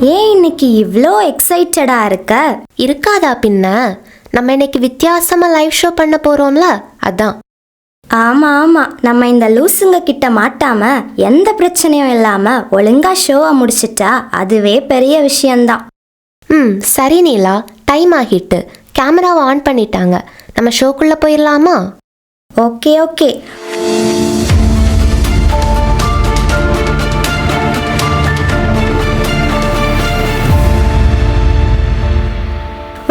ஏன் இன்னைக்கு இவ்வளோ எக்ஸைட்டடா இருக்க? இருக்காதா பின்ன, நம்ம இன்னைக்கு வித்தியாசமா லைவ் ஷோ பண்ண போறோம்ல, அதான். ஆமா ஆமா, நம்ம இந்த லூசுங்க கிட்ட மாட்டாம எந்த பிரச்சனையும் இல்லாம ஒழுங்கா ஷோவை முடிச்சிட்டா அதுவே பெரிய விஷயம்தான். சரி நீலா, டைம் ஆகிட்டு, கேமராவை ஆன் பண்ணிட்டாங்க, நம்ம ஷோக்குள்ள போயிடலாமா? Okay okay.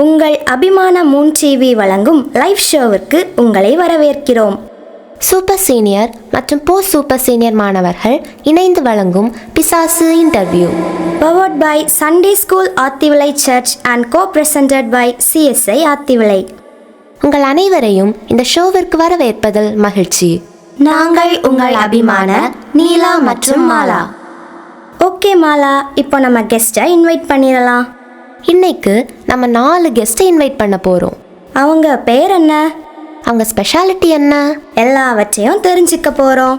உங்கள் அபிமான மூன் டிவி வழங்கும் லைவ் ஷோவிற்கு உங்களை வரவேற்கிறோம். சூப்பர் சீனியர் மற்றும் போஸ்ட் சூப்பர் சீனியர் மாணவர்கள் இணைந்து வழங்கும் பிசாசு interview. Powered by Sunday school Athivilai church and co presented by CSI Athivilai. உங்கள் அனைவரையும் இந்த ஷோவிற்கு வரவேற்பதில் மகிழ்ச்சி. நாங்கள் உங்கள் அபிமான நீலா மற்றும் மாலா. ஓகே மாலா, இப்போ நம்ம கெஸ்ட்டை இன்வைட் பண்ணிடலாம். இன்னைக்கு நம்ம 4 கெஸ்ட்டை இன்வைட் பண்ண போகிறோம். அவங்க பேர் என்ன, அவங்க ஸ்பெஷாலிட்டி என்ன, எல்லாவற்றையும் தெரிஞ்சுக்க போகிறோம்.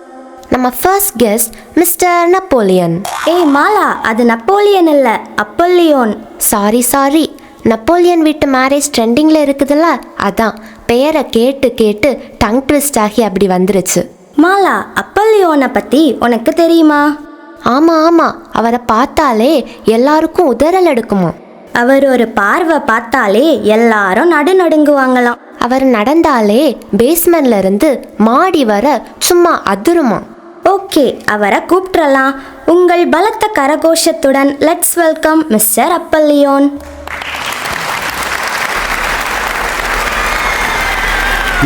நம்ம ஃபர்ஸ்ட் கெஸ்ட் மிஸ்டர் நப்போலியன். ஏய் மாலா, அது நப்போலியன் இல்லை, அப்பல்லியோன். சாரி, நப்போலியன் வீட்டு மேரேஜ் ட்ரெண்டிங்கில் இருக்குதுல்ல, அதான் பெயரை கேட்டு கேட்டு டங் ட்விஸ்ட் ஆகி அப்படி வந்துருச்சு. மாலா, அப்பல்லியோனை பற்றி உனக்கு தெரியுமா? ஆமாம், அவரை பார்த்தாலே எல்லாருக்கும் உதறல் எடுக்குமா. அவர் ஒரு பார்வை பார்த்தாலே எல்லாரும் நடுநடுங்குவாங்களாம். அவர் நடந்தாலே பேஸ்மெண்ட்ல இருந்து மாடி வர சும்மா அதிருமா. ஓகே, அவரை கூப்பிட்டுறலாம். உங்கள் பலத்த கரகோஷத்துடன் லெட்ஸ் வெல்கம் மிஸ்டர் அப்பல்லியோன்.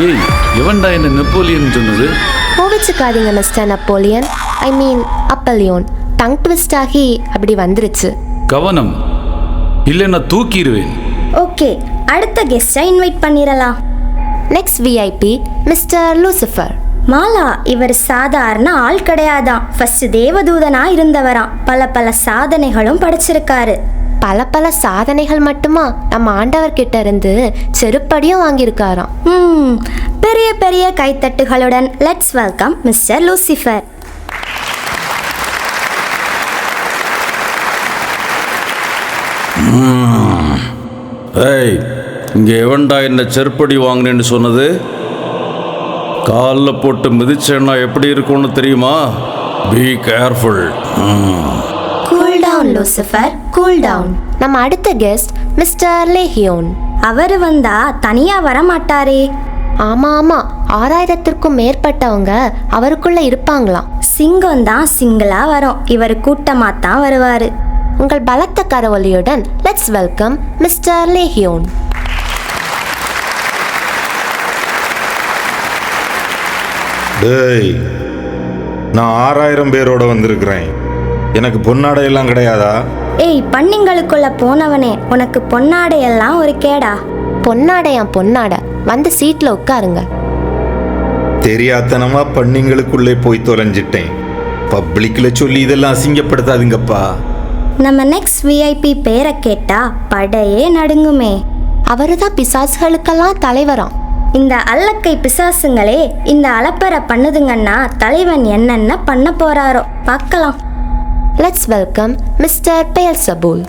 ஏய், எவன்டா என்ன நெப்போலியன் சொன்னது? கோவிச்சுக்காதீங்க மிஸ்டர் நப்போலியன், ஐ மீன் அப்பல்லியோன். டங் ட்விஸ்ட் ஆகி அப்படி வந்துருச்சு. கவனம், இல்லை நான் தூக்கிடுவேன். ஓகே, அடுத்த கெஸ்டை இன்வைட் பண்ணிடலாம். Next VIP mister Lucifer. Mala, இவர் சாதாரண ஆள் கிடையாதான். ஃபர்ஸ்ட் தேவதூதனா இருந்தவராம். பல சாதனைகளும் படைச்சிருக்காரு. பல சாதனைகள் மட்டுமா, நம்ம ஆண்டவர்கிட்ட இருந்து செருப்படியும் வாங்கியிருக்காராம். பெரிய பெரிய கைத்தட்டுகளுடன் லெட்ஸ் வெல்கம் மிஸ்டர் லூசிஃபர். ஏய், இங்கே எவன்டா என்ன செருப்படி வாங்கினேன்னு சொன்னது? காலில் போட்டு மிதிச்சேன்னா எப்படி இருக்கும்னு தெரியுமா? Be careful. Cool down Lucifer, cool down. நம்ம அடுத்த கெஸ்ட் மிஸ்டர் லேஹியோன். அவர் வந்தா தனியா வர மாட்டாரே. ஆமா, 6000த்திற்கும் மேற்பட்டவங்க அவருக்குள்ள இருப்பாங்களாம். சிங்கம் தான் சிங்கிளா வரும், இவர் கூட்டமா தான் வருவாரு. உங்கள் பலத்த கரவொலியுடன் லெட்ஸ் வெல்கம் மிஸ்டர் லேஹியோன். டேய், நான் 6000 பேரோட வந்திருக்கிறேன். எனக்கு பொன்னாடையெல்லாம் கிடையாதா? ஏய், பண்ணிங்களுக்குள்ள போனவனே, உனக்கு பொன்னாடையெல்லாம் ஒரு கேடா? பொன்னாடை வந்து சீட்ல உட்காருங்க. தெரியாதனமா பண்ணிங்களுக்குள்ளே போய் தொலைஞ்சிட்டேன். பப்ளிக்ல சொல்லி இதெல்லாம் அசிங்கப்படுத்தாதுங்கப்பா. நம்ம நெக்ஸ்ட் விஐபி பேரை கேட்டா படையே நடுங்குமே. அவரு தான் பிசாசுகளுக்கெல்லாம் தலைவராம். இந்த அல்லக்கை பிசாசுங்களே இந்த அலப்பறை பண்ணுதுங்கன்னா தலைவன் என்னென்ன பண்ண போறாரோ பார்க்கலாம். Let's welcome mister Beelzebul.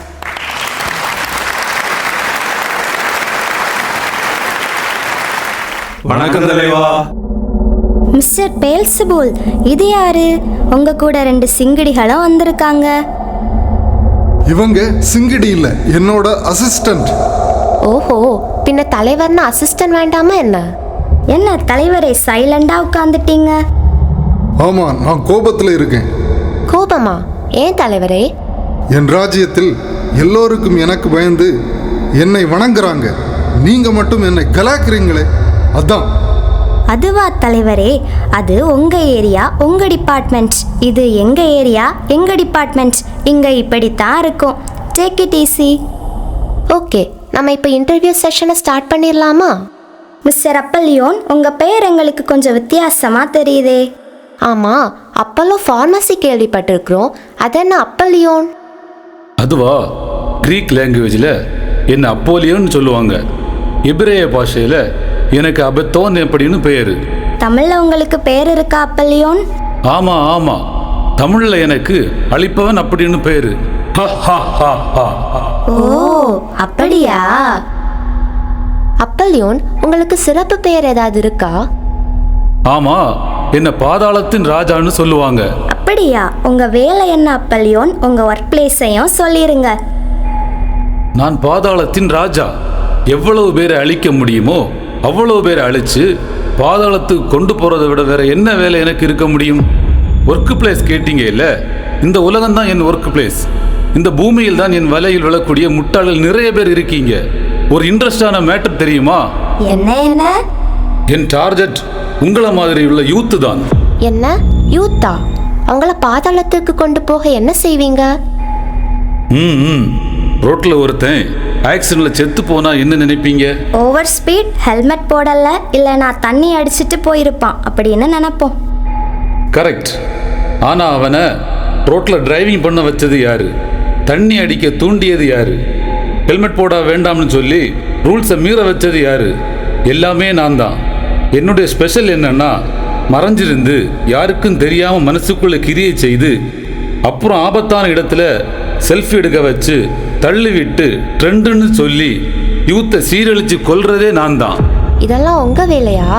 வணக்கம் தலைவா. மிஸ்டர் பெயல்சபூல், இது யாரு? உங்க கூட 2 சிங்கிடிகளும் வந்திருக்காங்க. இவங்க சிங்கிடி இல்ல, என்னோட அசிஸ்டன்ட். ஓஹோ, பின்ன தலைவர்னா அசிஸ்டன்ட் வேண்டாமா என்ன? என்ன தலைவரே சைலண்டா உட்கார்ந்துட்டீங்க? ஆமா, நான் கோபத்துல இருக்கேன். கோபமா? ஏன் தலைவரே? என் ராஜ்யத்தில் எல்லோருக்கும் எனக்கு பயந்து என்னை வணங்குறாங்க. நீங்க மட்டும் என்னை கலாக்குறீங்களே, அதான். அதுவா தலைவரே, அது உங்க ஏரியா, உங்க டிபார்ட்மெண்ட். இது எங்க ஏரியா, எங்க டிபார்ட்மெண்ட். இங்க இப்படித்தான் இருக்கும். Take it easy. ஓகே, நம்ம இப்போ இன்டர்வியூ செஷனை ஸ்டார்ட் பண்ணிடலாமா? மிஸ்டர் அப்பல்லியோன், உங்க பெயர் எங்களுக்கு கொஞ்சம் வித்தியாசமா தெரியுதே. ஆமா, அப்பல்லோ ஃபார்மசி கேள்விப்பட்டிருக்கிறோம். அது என்ன அப்பல்லியோன்? அதுவா, கிரீக் லாங்குவேஜில் என்ன அப்போலியோன்னு சொல்லுவாங்க. எபிரேய பாஷையில் எனக்கு அபத்தோன் அப்படின்னு பெயர். தமிழ்ல உங்களுக்கு பேர் இருக்கா அப்பல்லியோன்? ஆமாம், தமிழில் எனக்கு அழிப்பவன் அப்படின்னு பெயர். ஓ அப்படியா? அப்பல்யோன், உங்களுக்கு சிறப்பு பெயர் ஏதாவது இருக்கா? ஆமா, என்ன பாதாளத்தின் ராஜான்னு சொல்லுவாங்க. அப்படியா? உங்க வேலை என்ன அப்பல்யோன்? உங்க ஒர்க் பிளேஸையும் சொல்லிருங்க. நான் பாதாளத்தின் ராஜா. எவ்வளவு பேரை அழிக்க முடியுமோ அவ்வளவு பேரை அழிச்சு பாதாளத்துக்கு கொண்டு போறதை விட வேற என்ன வேலை எனக்கு இருக்க முடியும்? ஒர்க் பிளேஸ் கேட்டீங்க இல்ல? இந்த உலகம் தான் என் ஒர்க் பிளேஸ். இந்த பூமியில் தான் என் வலையில் விழக்கூடிய முட்டாள்கள் நிறைய பேர் இருக்கீங்க. ஒரு இன்ட்ரெஸ்டான மேட்டர் தெரியுமா? என்ன? என் டார்கெட் உங்களை மாதிரி உள்ள யூத்து தான். என்ன யூத்தா? அவங்கள பாதாளத்துக்கு கொண்டு போக என்ன செய்வீங்க? ரோட்ல ஒருத்தன் ஆக்சிடென்ட்ல செத்து போனா என்ன நினைப்பீங்க? ஓவர் ஸ்பீட், ஹெல்மெட் போடல, இல்ல நான் தண்ணி அடிச்சிட்டு போயிருப்பான் அப்படின்னு நினைப்போம். கரெக்ட். ஆனா அவனை ரோட்ல டிரைவிங் பண்ண வச்சது யாரு? தண்ணி அடிக்க தூண்டியது யாரு? ஹெல்மெட் போட வேண்டாம்னு சொல்லி ரூல்ஸை மீற வச்சது யாரு? எல்லாமே நான் தான். என்னுடைய ஸ்பெஷல் என்னன்னா, மறைஞ்சிருந்து யாருக்கும் தெரியாம மனசுக்குள்ள கிரியை செய்து அப்புறம் ஆபத்தான இடத்துல செல்ஃபி எடுக்க வச்சு தள்ளி விட்டு ட்ரெண்டுன்னு சொல்லி யூத்தை சீரழிச்சு கொல்றதே நான் தான். இதெல்லாம் உங்க வேலையா?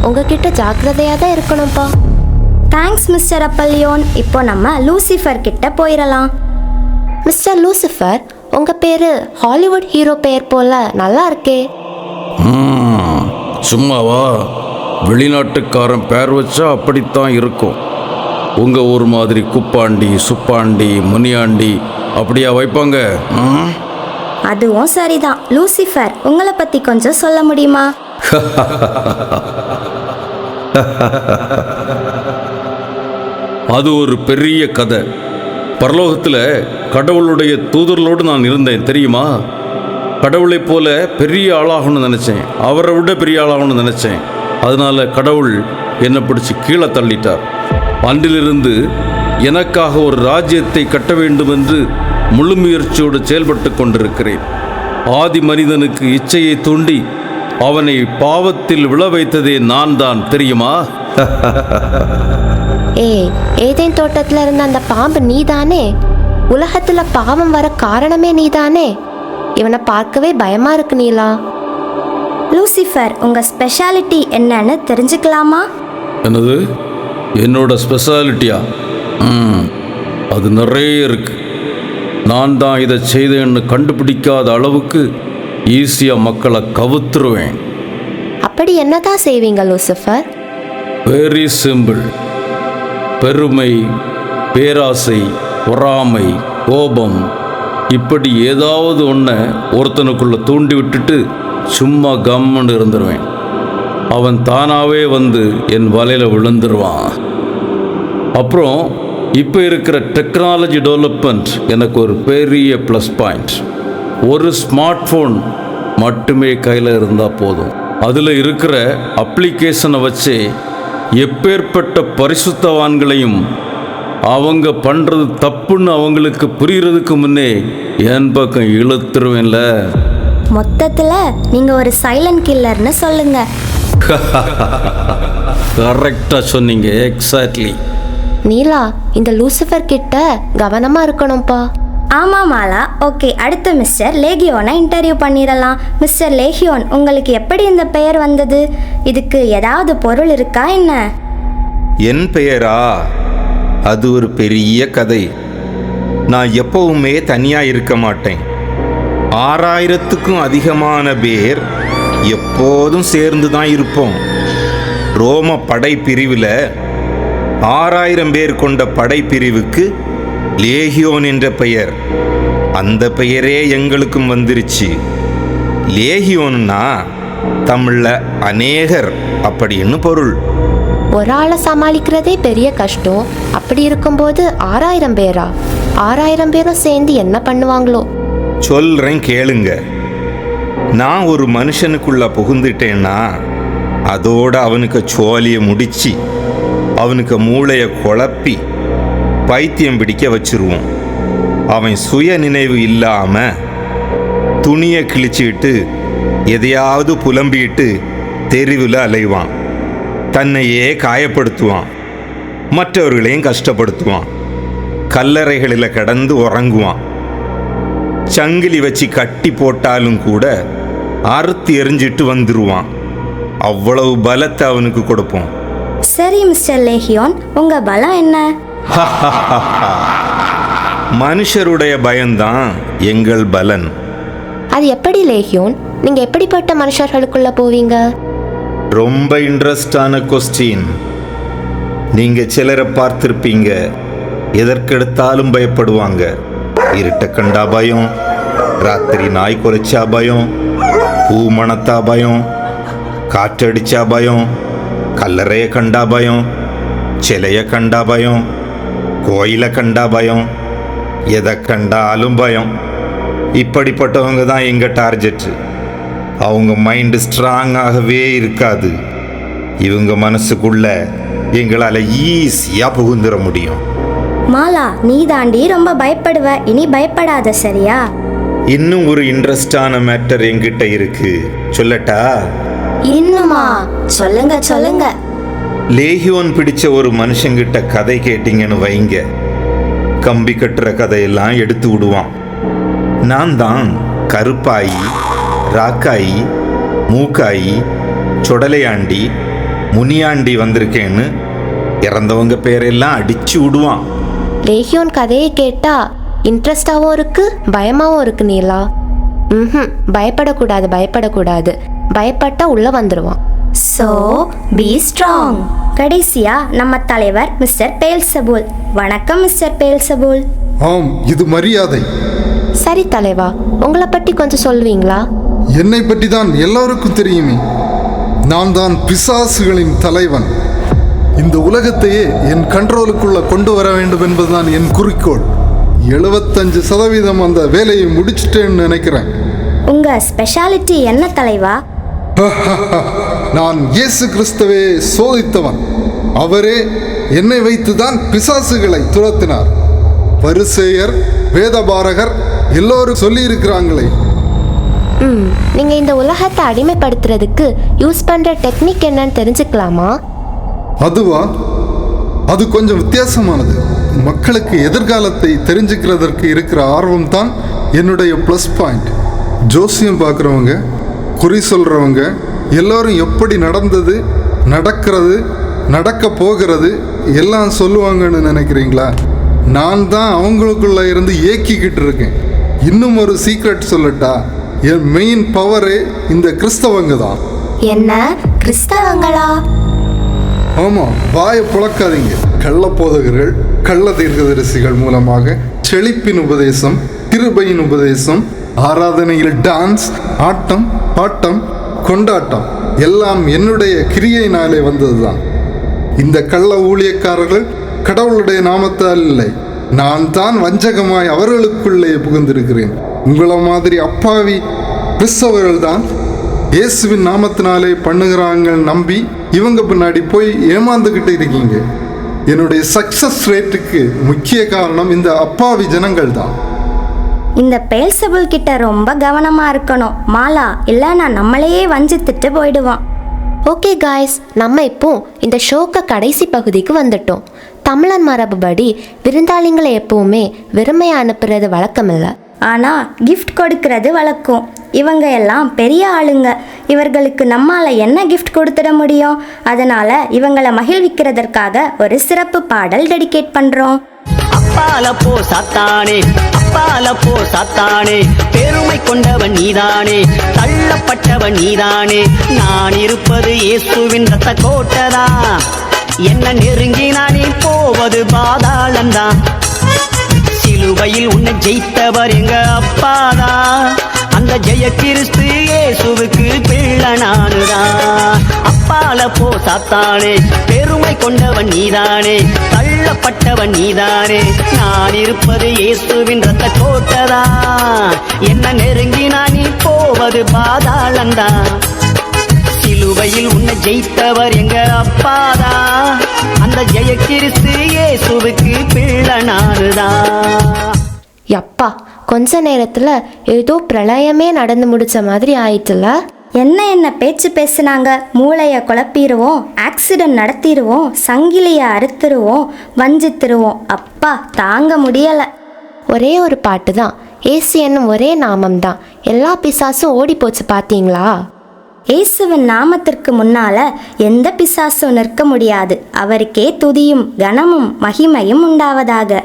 உங்ககிட்ட ஜாக்கிரதையா தான் இருக்கணும்ப்பா. Thanks mister அப்பல்யோன். இப்போ நம்ம லூசிஃபர் கிட்ட போயிடலாம். மிஸ்டர் லூசிஃபர், உங்க பேரு ஹாலிவுட் ஹீரோ பெயர் போல நல்லா இருக்கே. சும்மாவா? வெளிநாட்டுக்காரன் பேர் வச்சா அப்படித்தான் இருக்கும். உங்க ஊர் மாதிரி குப்பாண்டி, சுப்பாண்டி, முனியாண்டி அப்படியா வைப்பாங்க? அதுவும் சரிதான். லூசிஃபர், உங்களை பத்தி கொஞ்சம் சொல்ல முடியுமா? அது ஒரு பெரிய கதை. பரலோகத்தில் கடவுளுடைய தூதர்களோடு நான் இருந்தேன் தெரியுமா? கடவுளைப் போல பெரிய ஆளாகணும்னு நினச்சேன். அவரை விட பெரிய ஆளாகணும்னு நினச்சேன். அதனால கடவுள் என்னை பிடிச்சி கீழே தள்ளிட்டார். அன்றிலிருந்து எனக்காக ஒரு ராஜ்யத்தை கட்ட வேண்டும் என்று முழு முயற்சியோடு செயல்பட்டு கொண்டிருக்கிறேன். ஆதி மனிதனுக்கு இச்சையை தூண்டி அவனை பாவத்தில் விழ வைத்ததே நான் தான் தெரியுமா? ஏதேன் தோட்டத்துல இருந்த அந்த பாம்பு நீதானே? உலகத்துல பாவம் வர காரணமே நீதானே? இவனை பார்க்கவே பயமா இருக்கு நீலா. லூசிஃபர், உங்க ஸ்பெஷாலிட்டி என்னன்னு தெரிஞ்சுக்கலாமா? என்னது? என்னோட ஸ்பெஷாலிட்டியா? அது நிறைய இருக்கு. நான் தான் இதை செய்தேன்னு கண்டுபிடிக்காத அளவுக்கு ஈஸியாக மக்களை கவுத்துருவேன். அப்படி என்னதான் செய்வீங்க லூசிஃபர்? Very simple. பெருமை, பேராசை, பொறாமை, கோபம் இப்படி ஏதாவது ஒன்றை ஒருத்தனுக்குள்ள தூண்டி விட்டுட்டு சும்மா கம்முன்னு இருந்துருவேன். அவன் தானாகவே வந்து என் வலையில் விழுந்துருவான். அப்புறம் இப்போ இருக்கிற டெக்னாலஜி டெவலப்மெண்ட் எனக்கு ஒரு பெரிய ப்ளஸ் பாயிண்ட். ஒரு ஸ்மார்ட் ஃபோன் மட்டுமே கையில் இருந்தால் போதும். அதில் இருக்கிற அப்ளிகேஷனை வச்சு எப்பேற்பட்ட பரிசுத்தவான்களையும் அவங்க பண்ணுறது தப்புன்னு அவங்களுக்கு புரிகிறதுக்கு முன்னே என் பக்கம் இழுத்துருவேன்ல. மொத்தத்துல நீங்க ஒரு சைலண்ட் கில்லர்னு சொல்லுங்க. கரெக்டாக சொன்னீங்க. எக்ஸாக்ட்லி. நீலா, இந்த லூசிஃபர் கிட்ட கவனமா இருக்கணும்ப்பா. ஆமா மாலா. ஓகே, அடுத்த மிஸ்டர் லேகியோனை இன்டர்வியூ பண்ணிடலாம். மிஸ்டர் லேகியோன், உங்களுக்கு எப்படி இந்த பெயர் வந்தது? இதுக்கு ஏதாவது பொருள் இருக்கா என்ன? என் பெயரா? அது ஒரு பெரிய கதை. நான் எப்பவுமே தனியா இருக்க மாட்டேன். 6000க்கும் அதிகமான பேர் எப்போதும் சேர்ந்து தான் இருப்போம். ரோம படைப்பிரிவில் 6000 பேர் கொண்ட படைப்பிரிவுக்கு லேகியோன் என்ற பெயர். அந்த பெயரே எங்களுக்கும் வந்துருச்சு. லேகியோன்னா தமிழ்ல அநேகர் அப்படின்னு பொருள். ஒரு ஆளை சமாளிக்கிறதே பெரிய கஷ்டம். அப்படி இருக்கும்போது 6000 பேரா? 6000 பேரும் சேர்ந்து என்ன பண்ணுவாங்களோ? சொல்றேன் கேளுங்க. நான் ஒரு மனுஷனுக்குள்ள புகுந்துட்டேன்னா அதோட அவனுக்கு சோழியை முடிச்சு அவனுக்கு மூளையை குழப்பி பைத்தியம் பிடிக்க வச்சிருவோம். அவன் சுய நினைவு இல்லாம துணியை கிழிச்சிட்டு எதையாவது புலம்பிட்டு தெருவில் அலைவான். தன்னையே காயப்படுத்துவான், மற்றவர்களையும் கஷ்டப்படுத்துவான், கல்லறைகளில் கிடந்து உறங்குவான். சங்கிலி வச்சு கட்டி போட்டாலும் கூட அறுத்து எறிஞ்சிட்டு வந்துருவான். அவ்வளவு பலத்தை அவனுக்கு கொடுப்போம். சரி மிஸ்டர் லேஹியோன், உங்க பலம் என்ன? மனுஷருடைய பயம்தான் எங்கள் பலன். அது எப்படி லேஹியோன்? நீங்க எப்படிப்பட்ட மனுஷர்களுக்குள்ள போவீங்க? ரொம்ப இன்ட்ரெஸ்டான கொஸ்டின். நீங்க சிலரை பார்த்திருப்பீங்க, எதற்கெடுத்தாலும் பயப்படுவாங்க. இருட்ட கண்டா பயம், ராத்திரி நாய் குலைச்சா பயம், பூ மணத்தா பயம், காற்றடிச்சா பயம், கல்லறைய கண்டா பயம், சிலைய கண்டா பயம், கோயில கண்டா பயம், எதை கண்டாலும் பயம். இப்படிப்பட்டவங்க தான் எங்க டார்கெட். அவங்க மைண்டு ஸ்ட்ராங்காகவே இருக்காது. இவங்க மனசுக்குள்ள எங்களால் ஈஸியாக புகுந்துட முடியும். மாலா, நீ தாண்டி ரொம்ப பயப்படுவ. இனி பயப்படாத, சரியா? இன்னும் ஒரு இன்ட்ரெஸ்டான மேட்டர் என்கிட்ட இருக்கு, சொல்லட்டா? இன்னுமா? சொல்லுங்க சொல்லுங்க. லேஹியோன் பிடிச்ச ஒரு மனுஷங்கிட்ட கதை கேட்டீங்கன்னு வைங்க, கம்பி கட்டுற கதையெல்லாம் எடுத்து விடுவான். நான் தான் கருப்பாயி, ராக்காயி, மூக்காயி, சுடலையாண்டி, முனியாண்டி வந்திருக்கேன்னு இறந்தவங்க பேரெல்லாம் அடிச்சு விடுவான். லேஹியோன் கதையை கேட்டா இன்ட்ரெஸ்டாகவும் இருக்கு, பயமாகவும் இருக்கு நீலா. பயப்படக்கூடாது, பயப்படக்கூடாது. பயப்பட்டா உள்ள வந்துடுவான். So be strong. கடைசியா நம்ம தலைவர் மிஸ்டர் பெயல்செபூல். வணக்கம் மிஸ்டர் பெயல்செபூல். ஆம், இது மரியாதை. சரி தலைவா, உங்களை பற்றி கொஞ்சம் சொல்வீங்களா? என்னை பற்றி தான் எல்லோருக்கும் தெரியுமே. நான் தான் பிசாசுகளின் தலைவன். இந்த உலகத்தையே என் கண்ட்ரோலுக்குள்ள கொண்டு வர வேண்டும் என்பதுதான் என் குறிக்கோள். 75% அந்த வேலையை முடிச்சிட்டேன்னு நினைக்கிறேன். உங்க ஸ்பெஷாலிட்டி என்ன தலைவா? நான் இயேசு கிறிஸ்துவே சோதித்தவன். அவரே என்னை வைத்துதான் பிசாசுகளை துரத்தினார். பரிசேயர், வேதபாரகர் எல்லோரும் சொல்லி இருக்கிறாங்களே. நீங்க இந்த உலகத்தை அடிமைப்படுத்துறதுக்கு யூஸ் பண்ற டெக்னிக் என்னன்னு தெரிஞ்சுக்கலாமா? அதுவா? அது கொஞ்சம் வித்தியாசமானது. மக்களுக்கு எதிர்காலத்தை தெரிஞ்சுக்கிறதற்கு இருக்கிற ஆர்வம் தான் என்னுடைய ப்ளஸ் பாயிண்ட். ஜோசியம் பார்க்குறவங்க, குறி சொல்கிறவங்க எல்லோரும் எப்படி நடந்தது, நடக்கிறது, நடக்க போகிறது எல்லாம் சொல்லுவாங்கன்னு நினைக்கிறீங்களா? நான் தான் அவங்களுக்குள்ள இருந்து ஏக்கிக்கிட்டு இருக்கேன். இன்னும் ஒரு சீக்ரெட் சொல்லட்டா? என் மெயின் பவரே இந்த கிறிஸ்தவங்க தான். என்ன, கிறிஸ்தவங்களா? ஆமாம், வாயை புழக்காதீங்க. கள்ள போதகர்கள், கள்ள தீர்க்கதரிசிகள் மூலமாக செழிப்பின் உபதேசம், கிருபையின் உபதேசம், ஆராதனையில் டான்ஸ், ஆட்டம், பாட்டம், கொண்டாட்டம் எல்லாம் என்னுடைய கிரியையினாலே வந்ததுதான். இந்த கள்ள ஊழியக்காரர்கள் கடவுளுடைய நாமத்தால் இல்லை, நான் தான் வஞ்சகமாய் அவர்களுக்குள்ளே புகுந்திருக்கிறேன். உங்களை மாதிரி அப்பாவி கிறிஸ்தவர்கள் தான் இயேசுவின் நாமத்தினாலே பண்ணுகிறாங்க நம்பி இவங்க பின்னாடி போய் ஏமாந்துக்கிட்டு இருக்கீங்க. என்னுடைய சக்சஸ் ரேட்டுக்கு முக்கிய காரணம் இந்த அப்பாவி ஜனங்கள் தான். இந்த பெயல்செபூல் கிட்ட ரொம்ப கவனமா இருக்கணும் மாலா, இல்லைன்னா நம்மளையே வஞ்சித்துட்டு போயிடுவான். ஓகே காய்ஸ், நம்ம இப்போ இந்த ஷோக்கு கடைசி பகுதிக்கு வந்துட்டோம். தமிழன் மரபுபடி விருந்தாளிங்களை எப்பவுமே வெறுமையாக அனுப்புறது வழக்கம் இல்லை, ஆனால் கிஃப்ட் கொடுக்கறது வழக்கம். இவங்க எல்லாம் பெரிய ஆளுங்க. இவர்களுக்கு நம்மால் என்ன கிஃப்ட் கொடுத்துட முடியும்? அதனால் இவங்களை மகிழ்விக்கிறதற்காக ஒரு சிறப்பு பாடல் டெடிகேட் பண்ணுறோம். அப்பால போ சாத்தானே, அப்பால போ சாத்தானே, பெருமை கொண்டவன் நீதானே, தள்ளப்பட்டவன் நீதானே, நான் இருப்பது இயேசுவின் ரத்த கோட்டதா, என்ன நெருங்கி நானே போவது பாதாளந்தான், சிலுவையில் உன்னை ஜெயித்தவர் எங்க அப்பாதா, அந்த ஜெய கிறிஸ்து இயேசுவுக்கு பிள்ளை நானுதான். அப்பால போ சாத்தானே, பெருமை கொண்டவன் நீதானே, தள்ளப்பட்டவன் நீதானே, நான் இருப்பது இயேசுவின் ரத்த கோட்டதா, என்ன நெருங்கி நீ போவது பாதாளந்தான், சிலுவையில் உன்னை ஜெயித்தவர் எங்க அப்பாதா, அந்த ஜெய கிறிஸ்து இயேசுவுக்கு பிள்ளை நானுதான். யப்பா, கொஞ்ச நேரத்தில் ஏதோ பிரளயமே நடந்து முடிச்ச மாதிரி ஆயிட்டுல. என்ன பேச்சு பேசுனாங்க? மூளையை குழப்பிடுவோம், ஆக்சிடென்ட் நடத்திடுவோம், சங்கிலியை அறுத்துருவோம், வஞ்சித்துருவோம். அப்பா, தாங்க முடியலை. ஒரே ஒரு பாட்டு தான் ஏசு என்னும் ஒரே நாமம்தான் எல்லா பிசாசும் ஓடி போச்சு பார்த்தீங்களா? இயேசுவின் நாமத்திற்கு முன்னால எந்த பிசாசும் நிற்க முடியாது. அவருக்கே துதியும் கனமும் மகிமையும் உண்டாவதாக.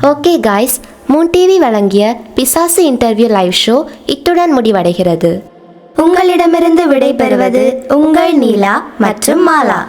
ஓகே காய்ஸ், மூன் டிவி வழங்கிய பிசாசு இன்டர்வியூ லைவ் ஷோ இத்துடன் முடிவடைகிறது. உங்களிடமிருந்து விடைபெறுவது உங்கள் நீலா மற்றும் மாலா.